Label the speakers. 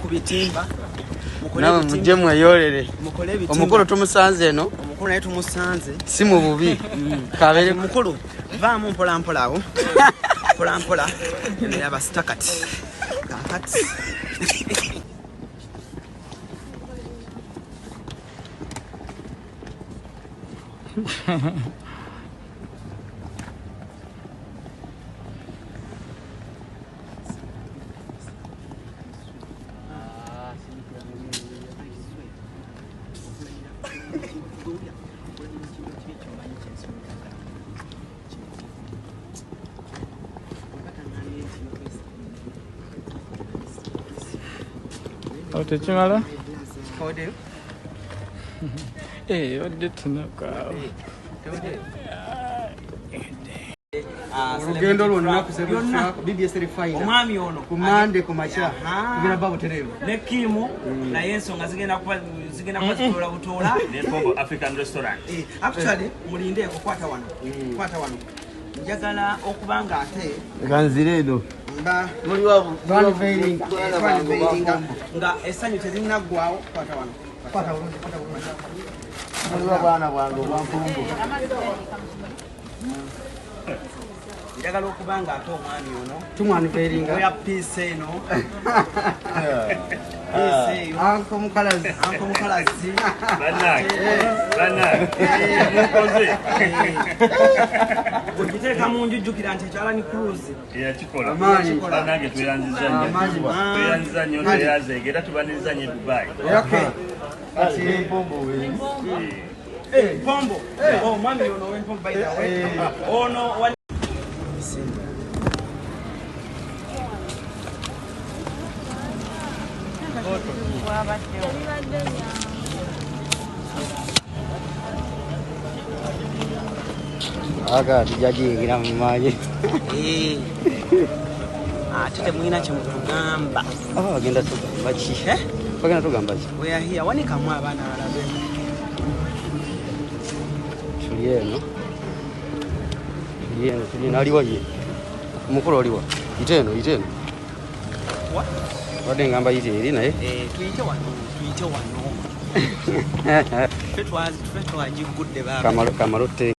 Speaker 1: ku bitimba.
Speaker 2: Nawe mujje mweyolere. Omukulu tumusanze eno.
Speaker 1: Omukulu naye tumusanze.
Speaker 2: Si mu bubi. Kabere
Speaker 1: mukulu. Vaamu mpola mpola awo. Mpola mpola. Eno yaba stakati. Kakati.
Speaker 3: Ote chimala?
Speaker 1: Ode.
Speaker 3: Ode tunuka.
Speaker 2: Urugendo lwonna kusebya BBS refiner.
Speaker 1: Omwami ono
Speaker 2: kumande kumacha. Tugenda babu terero.
Speaker 1: Ne kimu na yensonga zigenda kutola butola.
Speaker 4: Ne Pombo African Restaurant.
Speaker 1: Actually mulinde kukwata wano. Kwata wano. Njagala okubanga ate
Speaker 2: ganziredo.
Speaker 1: Mba
Speaker 2: muri wabu
Speaker 1: van failing nga esanyu terinaggwawo kwata wano. Kwata wano.
Speaker 2: Muri wabana bwangu bwampumbo.
Speaker 1: Njagala okubanga ate omwami ono
Speaker 2: tumwani failing
Speaker 1: oya piece eno.
Speaker 2: Anko mukalazi.
Speaker 4: Bana. Mukoze.
Speaker 1: Ugiteka mu njujukira nti kyala ni cruise.
Speaker 4: Kikola.
Speaker 2: Banange
Speaker 4: tuyanziza nnyo tuyazegera tubaniriza nnyo Dubai.
Speaker 2: Okay. Ati Pombo we.
Speaker 1: Pombo. Oh, mwami ono we Pombo by the way. Ono
Speaker 2: Aga tujajingira mu maji.
Speaker 1: Tete mwina kye mutugamba.
Speaker 2: Agenda tugamba ki? Bagenda tugamba ki?
Speaker 1: We are here. Wanikamu abaana balabe.
Speaker 2: Tulieno. Tulieno aliwa ye. Mukulu aliwa. Iteno.
Speaker 1: What?
Speaker 2: Wade ngamba ite eri naye.
Speaker 1: Tuyite wano. Fetwa jigudde baba.
Speaker 2: Kamarote